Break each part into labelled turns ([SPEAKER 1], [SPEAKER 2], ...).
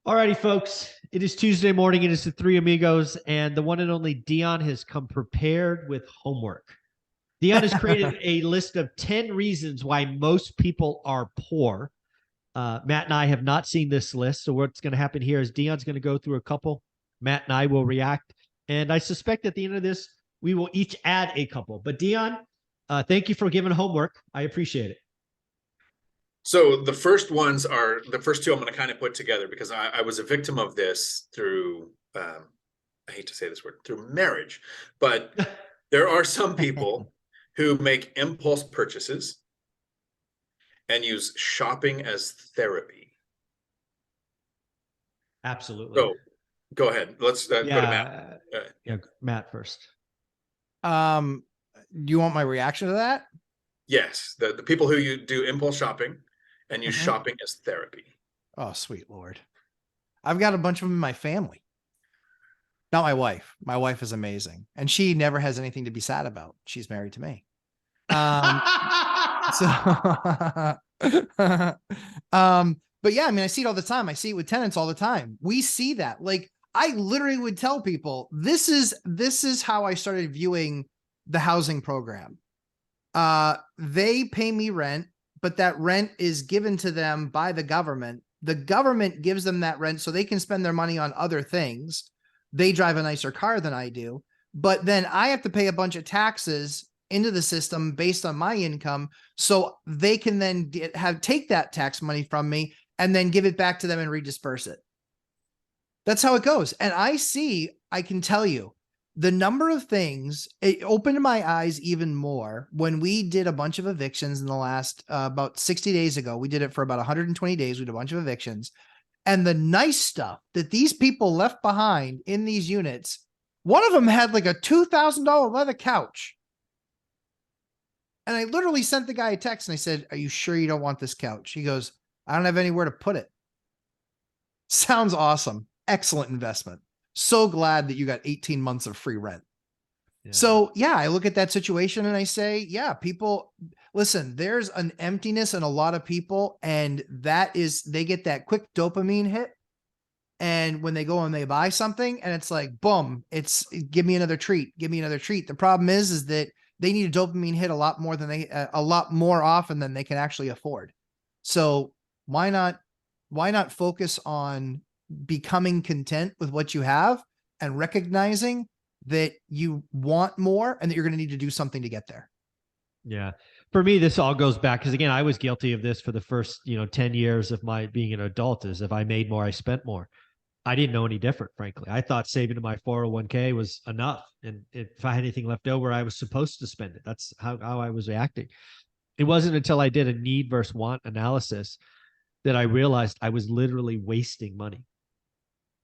[SPEAKER 1] Alrighty, folks. It is Tuesday morning. It is the Three Amigos, and the one and only Dion has come prepared with homework. Dion has created a list of 10 reasons why most people are poor. Matt and I have not seen this list. So what's going to happen here is Dion's going to go through a couple. Matt and I will react. And I suspect at the end of this, we will each add a couple. But Dion, thank you for giving homework. I appreciate it.
[SPEAKER 2] So the first ones are the first two I'm going to kind of put together because I was a victim of this through, I hate to say this word, through marriage. But there are some people who make impulse purchases and use shopping as therapy.
[SPEAKER 1] Absolutely.
[SPEAKER 2] So go ahead. Let's go to Matt.
[SPEAKER 1] Yeah, Matt first.
[SPEAKER 3] Do you want my reaction to that?
[SPEAKER 2] Yes, the people who you do impulse shopping and use shopping as therapy.
[SPEAKER 3] Oh, sweet Lord. I've got a bunch of them in my family. Not my wife. My wife is amazing. And she never has anything to be sad about. She's married to me. But yeah, I mean, I see it all the time. I see it with tenants all the time. We see that. Like, I literally would tell people, this is how I started viewing the housing program. They pay me rent, but that rent is given to them by the government. The government gives them that rent so they can spend their money on other things. They drive a nicer car than I do, but then I have to pay a bunch of taxes into the system based on my income. So they can then take that tax money from me and then give it back to them and redisperse it. That's how it goes. And I can tell you, the number of things, it opened my eyes even more when we did a bunch of evictions in the last about 60 days ago. We did it for about 120 days. We did a bunch of evictions, and the nice stuff that these people left behind in these units. One of them had like a $2,000 leather couch. And I literally sent the guy a text and I said, "Are you sure you don't want this couch?" He goes, "I don't have anywhere to put it." Sounds awesome. Excellent investment. So glad that you got 18 months of free rent. Yeah. So yeah, I look at that situation and I say, yeah, people, listen, there's an emptiness in a lot of people, and that is, they get that quick dopamine hit. And when they go and they buy something and it's like, boom, it's give me another treat, give me another treat. The problem is that they need a dopamine hit a lot more often than they can actually afford. So why not focus on becoming content with what you have and recognizing that you want more and that you're going to need to do something to get there.
[SPEAKER 1] Yeah. For me, this all goes back because, again, I was guilty of this for the first, 10 years of my being an adult. Is if I made more, I spent more. I didn't know any different, frankly. I thought saving to my 401k was enough. And if I had anything left over, I was supposed to spend it. That's how I was reacting. It wasn't until I did a need versus want analysis that I realized I was literally wasting money.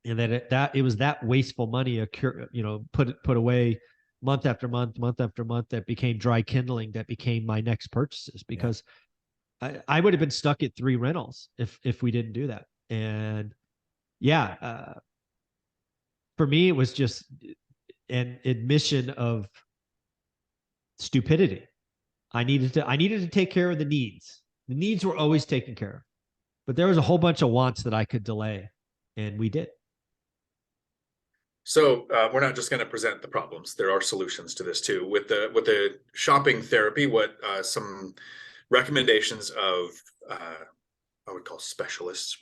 [SPEAKER 1] And that it was that wasteful money, put away month after month, that became dry kindling, that became my next purchases, because I would have been stuck at 3 rentals if we didn't do that. And for me, it was just an admission of stupidity. I needed to take care of the needs. The needs were always taken care of, but there was a whole bunch of wants that I could delay, and we did.
[SPEAKER 2] So we're not just going to present the problems. There are solutions to this too. With the shopping therapy, what some recommendations of I would call specialists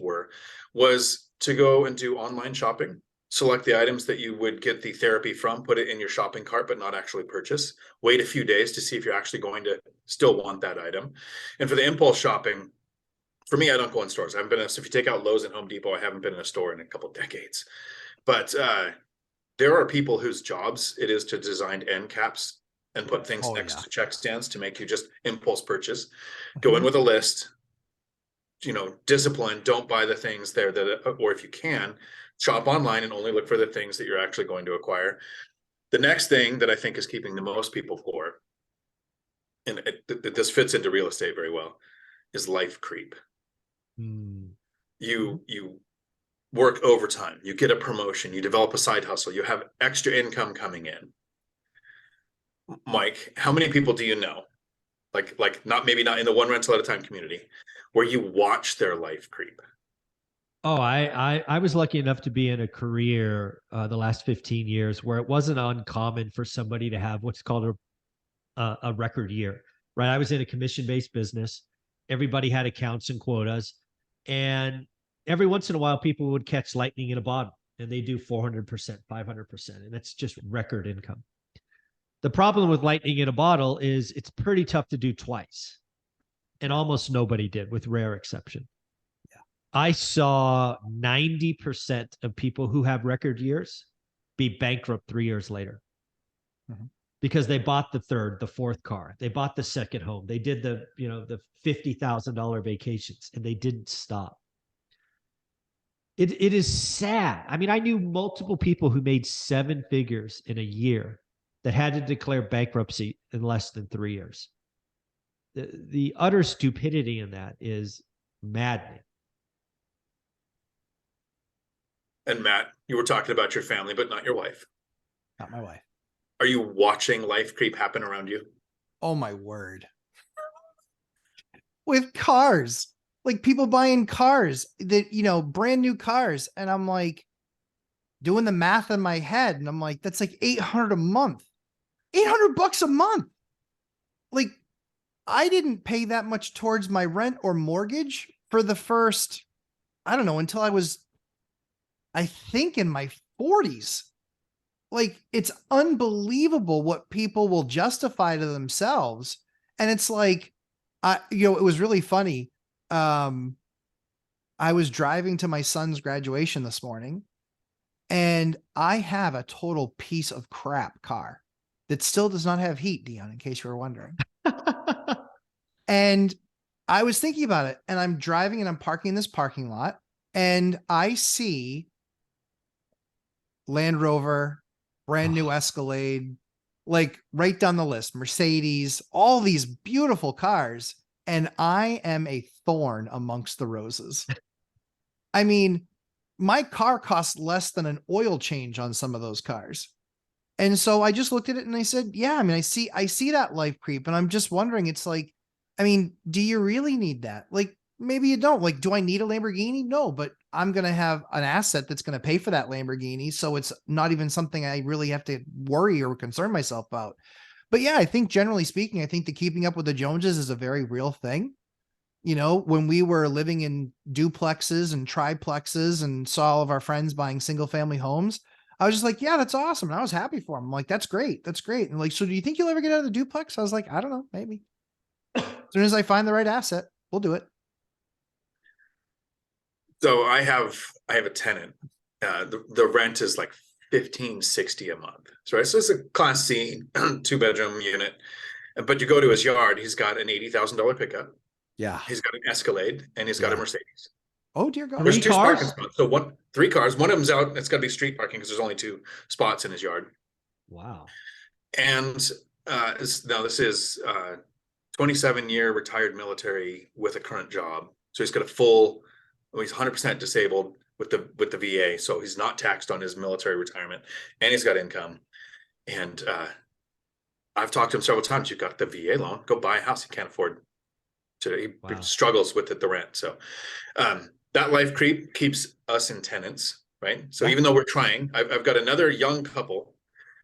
[SPEAKER 2] was to go and do online shopping. Select the items that you would get the therapy from, put it in your shopping cart, but not actually purchase. Wait a few days to see if you're actually going to still want that item. And for the impulse shopping, for me, I don't go in stores. I haven't been if you take out Lowe's and Home Depot, I haven't been in a store in a couple of decades. But there are people whose jobs it is to design end caps and put things next to check stands to make you just impulse purchase. Go in with a list, discipline, don't buy the things there or if you can, shop online and only look for the things that you're actually going to acquire. The next thing that I think is keeping the most people poor, and this fits into real estate very well, is life creep. You work overtime, you get a promotion, you develop a side hustle, you have extra income coming in. Mike, how many people do you know, like not in the one rental at a time community, where you watch their life creep?
[SPEAKER 1] Oh, I was lucky enough to be in a career the last 15 years where it wasn't uncommon for somebody to have what's called a record year, right? I was in a commission-based business. Everybody had accounts and quotas, and every once in a while, people would catch lightning in a bottle, and they do 400%, 500%, and that's just record income. The problem with lightning in a bottle is it's pretty tough to do twice, and almost nobody did, with rare exception. I saw 90% of people who have record years be bankrupt 3 years later. Mm-hmm. Because they bought the third, the fourth car. They bought the second home. They did the $50,000 vacations, and they didn't stop. It is sad. I mean, I knew multiple people who made 7 figures in a year that had to declare bankruptcy in less than 3 years. The utter stupidity in that is maddening.
[SPEAKER 2] And Matt, you were talking about your family, but not your wife.
[SPEAKER 3] Not my wife.
[SPEAKER 2] Are you watching life creep happen around you?
[SPEAKER 3] Oh my word. With cars, like people buying cars that, brand new cars. And I'm like doing the math in my head. And I'm like, that's like $800 a month, $800 a month. Like I didn't pay that much towards my rent or mortgage for the first, I don't know, until I was, I think, in my 40s. Like, it's unbelievable what people will justify to themselves. And it's like, it was really funny. I was driving to my son's graduation this morning, and I have a total piece of crap car that still does not have heat, Dion, in case you were wondering. And I was thinking about it, and I'm driving and I'm parking in this parking lot, and I see Land Rover, brand new Escalade, like right down the list, Mercedes, all these beautiful cars. And I am a thorn amongst the roses. I mean, my car costs less than an oil change on some of those cars. And so I just looked at it and I said, yeah, I mean, I see that life creep. And I'm just wondering, it's like, I mean, do you really need that? Like, maybe you don't. Like, do I need a Lamborghini? No, but I'm going to have an asset that's going to pay for that Lamborghini. So it's not even something I really have to worry or concern myself about. But yeah, I think generally speaking, I think the keeping up with the Joneses is a very real thing. When we were living in duplexes and triplexes and saw all of our friends buying single family homes, I was just like, yeah, that's awesome. And I was happy for them. I'm like, that's great. That's great. And like, so do you think you'll ever get out of the duplex? I was like, I don't know, maybe. As soon as I find the right asset, we'll do it.
[SPEAKER 2] So I have a tenant. The rent is like $1,560 a month. So it's a Class C 2-bedroom unit. But you go to his yard, he's got an $80,000 pickup.
[SPEAKER 3] Yeah.
[SPEAKER 2] He's got an Escalade, and he's got a Mercedes.
[SPEAKER 3] Oh dear God.
[SPEAKER 2] There's 2 parking spots. So 3 cars. One of them's out. It's got to be street parking because there's only 2 spots in his yard.
[SPEAKER 1] Wow.
[SPEAKER 2] And now this is 27-year retired military with a current job. So he's got he's 100% disabled with the VA. So he's not taxed on his military retirement, and he's got income. And I've talked to him several times. You've got the VA loan. Go buy a house. He can't afford to. He struggles with the rent. So that life creep keeps us in tenants, right? So even though we're trying, I've got another young couple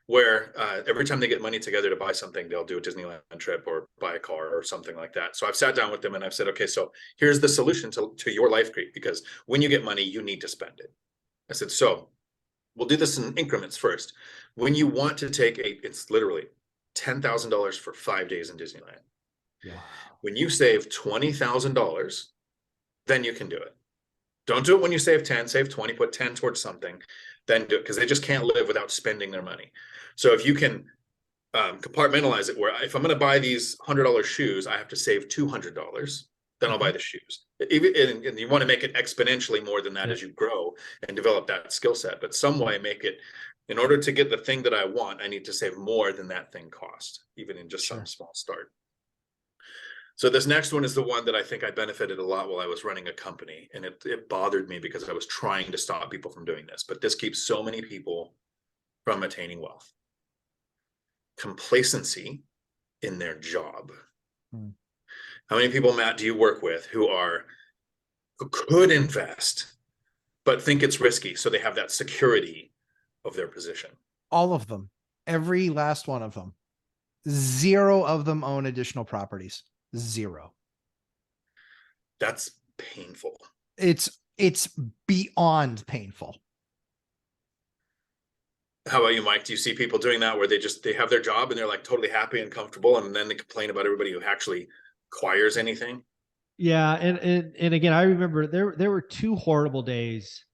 [SPEAKER 2] where every time they get money together to buy something, they'll do a Disneyland trip or buy a car or something like that. So I've sat down with them and I've said, okay, so here's the solution to your life creep, because when you get money, you need to spend it. I said, so we'll do this in increments first. When you want to take it's literally $10,000 for 5 days in Disneyland. Yeah. When you save $20,000, then you can do it. Don't do it when you save 10, save 20, put 10 towards something, then do it, because they just can't live without spending their money. So if you can compartmentalize it, where if I'm going to buy these $100 shoes, I have to save $200, then I'll buy the shoes. And you want to make it exponentially more than that as you grow and develop that skill set. But some way make it, in order to get the thing that I want, I need to save more than that thing cost, even in just some small start. So this next one is the one that I think I benefited a lot while I was running a company, and it bothered me because I was trying to stop people from doing this, but this keeps so many people from attaining wealth. Complacency in their job. How many people, Matt, do you work with who could invest but think it's risky. So they have that security of their position.
[SPEAKER 3] All of them, every last one of them. 0 of them own additional properties. 0.
[SPEAKER 2] That's painful.
[SPEAKER 3] It's beyond painful.
[SPEAKER 2] How about you, Mike? Do you see people doing that where they have their job and they're like totally happy and comfortable, and then they complain about everybody who actually acquires anything?
[SPEAKER 1] Yeah, and again, I remember there were 2 horrible days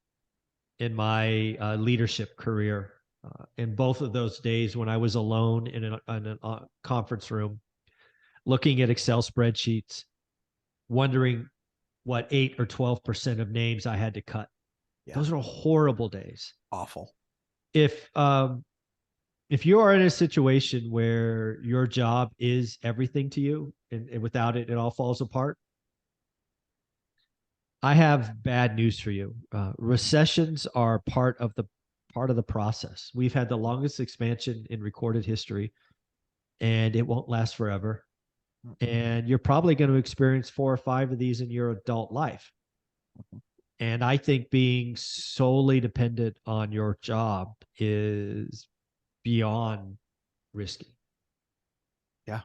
[SPEAKER 1] in my leadership career. In both of those days, when I was alone in a conference room, looking at Excel spreadsheets, wondering what 8 or 12% of names I had to cut.
[SPEAKER 3] Yeah.
[SPEAKER 1] Those are horrible days.
[SPEAKER 3] Awful.
[SPEAKER 1] If you are in a situation where your job is everything to you, and without it, it all falls apart, I have bad news for you. Recessions are part of the process. We've had the longest expansion in recorded history, and it won't last forever. And you're probably going to experience 4 or 5 of these in your adult life. And I think being solely dependent on your job is beyond risky.
[SPEAKER 3] Yeah.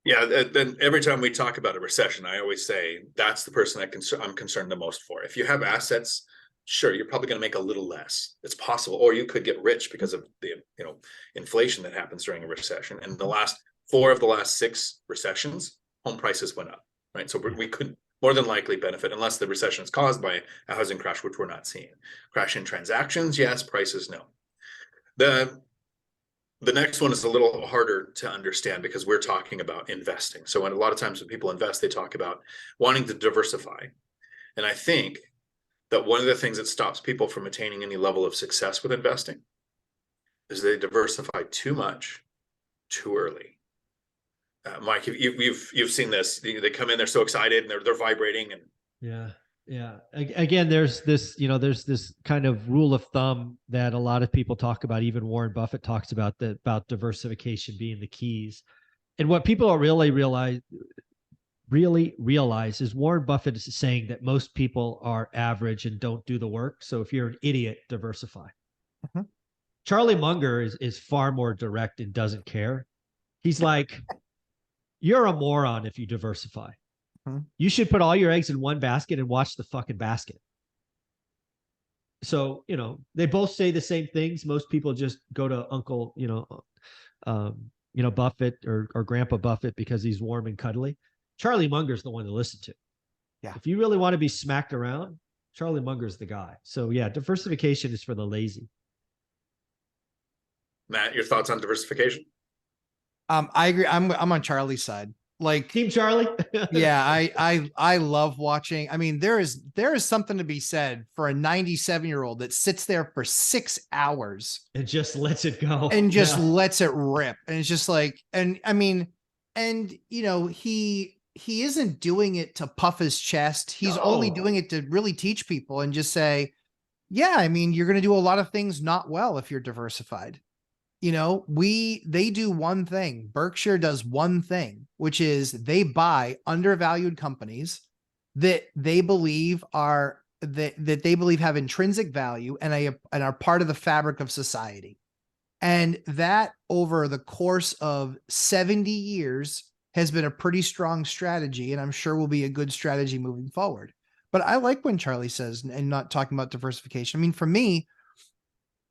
[SPEAKER 2] Yeah. Then every time we talk about a recession, I always say that's the person I'm concerned the most for. If you have assets, sure, you're probably going to make a little less. It's possible, or you could get rich because of the inflation that happens during a recession. And the last 4 of the last 6 recessions, home prices went up, right? So we could more than likely benefit, unless the recession is caused by a housing crash, which we're not seeing. Crash in transactions, yes. Prices, no. The next one is a little harder to understand because we're talking about investing. So when a lot of times when people invest, they talk about wanting to diversify. And I think that one of the things that stops people from attaining any level of success with investing is they diversify too much, too early. Mike, you've seen this. They come in, they're so excited, and they're vibrating, and
[SPEAKER 1] yeah. Again, there's this kind of rule of thumb that a lot of people talk about. Even Warren Buffett talks about diversification being the keys. And what people don't really realize is Warren Buffett is saying that most people are average and don't do the work. So if you're an idiot, diversify.
[SPEAKER 3] Mm-hmm.
[SPEAKER 1] Charlie Munger is far more direct and doesn't care. He's like, you're a moron if you diversify. Mm-hmm. You should put all your eggs in one basket and watch the fucking basket. So, they both say the same things. Most people just go to Uncle, Buffett or Grandpa Buffett because he's warm and cuddly. Charlie Munger's the one to listen to.
[SPEAKER 3] Yeah.
[SPEAKER 1] If you really want to be smacked around, Charlie Munger's the guy. So yeah, diversification is for the lazy.
[SPEAKER 2] Matt, your thoughts on diversification?
[SPEAKER 3] I agree. I'm on Charlie's side. Like
[SPEAKER 1] Team Charlie.
[SPEAKER 3] Yeah, I love watching. I mean, there is something to be said for a 97-year-old that sits there for 6 hours
[SPEAKER 1] and just lets it go
[SPEAKER 3] and just lets it rip. And it's just like, and I mean, and he isn't doing it to puff his chest. He's only doing it to really teach people and just say, yeah, I mean, you're going to do a lot of things not well if you're diversified. They do one thing. Berkshire does one thing, which is they buy undervalued companies that they believe have intrinsic value and are part of the fabric of society. And that over the course of 70 years has been a pretty strong strategy, and I'm sure will be a good strategy moving forward. But I like when Charlie says, and not talking about diversification. I mean, for me,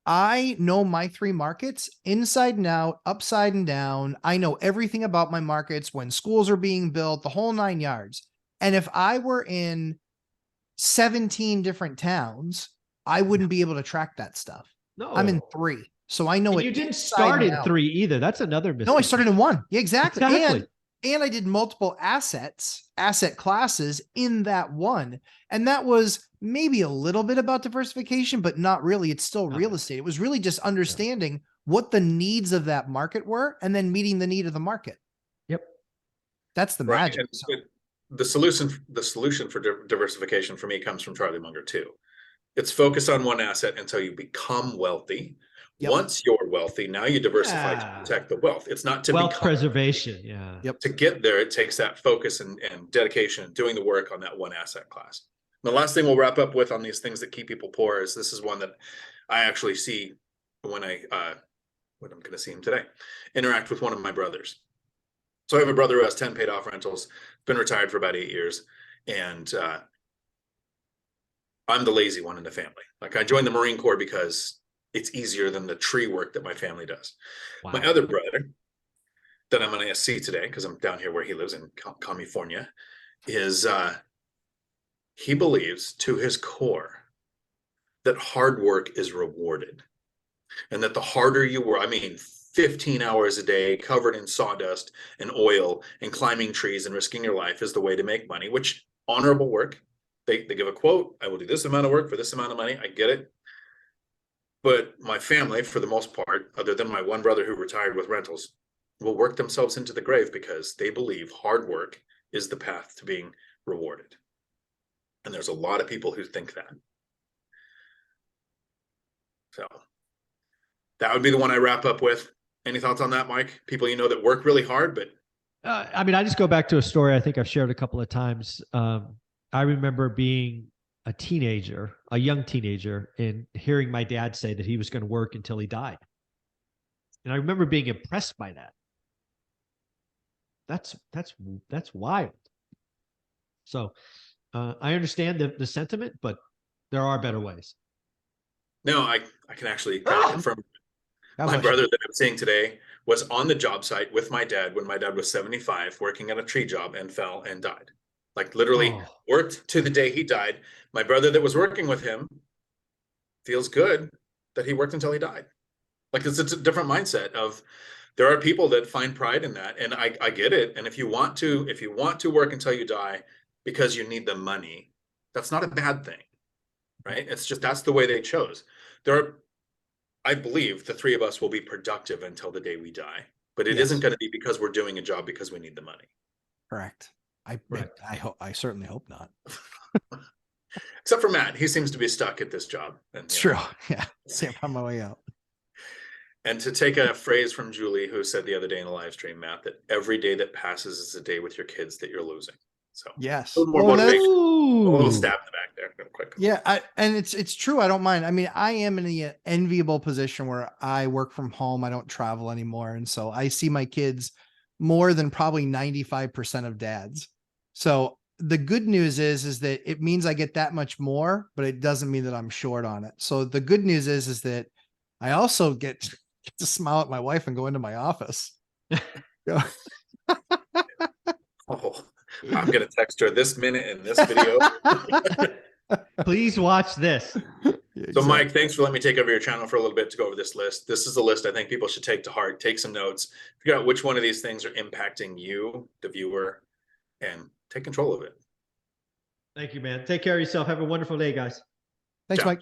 [SPEAKER 3] I know my 3 markets inside and out, upside and down. I know everything about my markets, when schools are being built, the whole 9 yards. And if I were in 17 different towns, I wouldn't be able to track that stuff.
[SPEAKER 1] No,
[SPEAKER 3] I'm in 3. So I know
[SPEAKER 1] and
[SPEAKER 3] it.
[SPEAKER 1] You didn't start in 3 either. That's another mistake.
[SPEAKER 3] No, I started in 1. Yeah, exactly.
[SPEAKER 1] Exactly.
[SPEAKER 3] And I did multiple asset classes in that one. And that was maybe a little bit about diversification, but not really. It's still real estate. It was really just understanding what the needs of that market were and then meeting the need of the market.
[SPEAKER 1] Yep.
[SPEAKER 3] That's the magic.
[SPEAKER 2] The solution for diversification for me comes from Charlie Munger too. It's focus on one asset until you become wealthy. Yep. Once you're wealthy, now you diversify to protect the wealth. It's not to
[SPEAKER 1] wealth preservation. Yeah.
[SPEAKER 3] Yep.
[SPEAKER 2] To get there, it takes that focus and dedication and doing the work on that one asset class. The last thing we'll wrap up with on these things that keep people poor is, this is one that I actually see when when I'm going to see him today, interact with one of my brothers. So I have a brother who has 10 paid off rentals, been retired for about 8 years. And I'm the lazy one in the family. Like, I joined the Marine Corps because it's easier than the tree work that my family does.
[SPEAKER 1] Wow.
[SPEAKER 2] My other brother that I'm going to see today, because I'm down here where he lives in California, is he believes to his core that hard work is rewarded. And that the harder you work, I mean, 15 hours a day covered in sawdust and oil and climbing trees and risking your life is the way to make money, which honorable work. They give a quote, I will do this amount of work for this amount of money. I get it. But my family, for the most part, other than my one brother who retired with rentals, will work themselves into the grave because they believe hard work is the path to being rewarded. And there's a lot of people who think that. So that would be the one I wrap up with. Any thoughts on that, Mike? People you know that work really hard, but
[SPEAKER 1] I mean, I just go back to a story I think I've shared a couple of times. I remember being a teenager, a young teenager, and hearing my dad say that he was going to work until he died. And I remember being impressed by that. That's wild. So I understand the sentiment, but there are better ways.
[SPEAKER 2] no, I can actually kind of confirm.
[SPEAKER 3] God
[SPEAKER 2] My
[SPEAKER 3] bless
[SPEAKER 2] brother
[SPEAKER 3] you.
[SPEAKER 2] that I'm seeing today was on the job site with my dad when my dad was 75, working at a tree job, and fell and died. Like, literally
[SPEAKER 1] Oh.
[SPEAKER 2] worked to the day he died. My brother that was working with him feels good that he worked until he died. Like, it's a different mindset of, there are people that find pride in that. And I get it. And if you want to work until you die because you need the money, that's not a bad thing, right? It's just, that's the way they chose. I believe the three of us will be productive until the day we die, but it
[SPEAKER 3] Yes.
[SPEAKER 2] isn't going to be because we're doing a job because we need the money.
[SPEAKER 3] Correct.
[SPEAKER 1] Right.
[SPEAKER 3] I certainly hope not.
[SPEAKER 2] Except for Matt, he seems to be stuck at this job. And,
[SPEAKER 3] It's true. Yeah. See, I'm on my way out.
[SPEAKER 2] And to take a phrase from Julie, who said the other day in a live stream, Matt, that every day that passes is a day with your kids that you're losing. So
[SPEAKER 3] Yes.
[SPEAKER 2] a little more
[SPEAKER 3] Well, that's-
[SPEAKER 2] motivation, a little
[SPEAKER 1] Ooh.
[SPEAKER 2] stab in the back there. Real quick.
[SPEAKER 3] Yeah, and it's true. I don't mind. I mean, I am in the enviable position where I work from home. I don't travel anymore, and so I see my kids more than probably 95% of dads. So the good news is that it means I get that much more, but it doesn't mean that I'm short on it. So the good news is that I also get to smile at my wife and go into my office. Yeah.
[SPEAKER 2] Oh, I'm going to text her this minute in this video.
[SPEAKER 1] Please watch this.
[SPEAKER 2] So Mike, thanks for letting me take over your channel for a little bit to go over this list. This is a list I think people should take to heart, take some notes, figure out which one of these things are impacting you, the viewer, and take control of it.
[SPEAKER 1] Thank you, man. Take care of yourself. Have a wonderful day, guys.
[SPEAKER 3] Thanks,
[SPEAKER 2] Ciao.
[SPEAKER 3] Mike.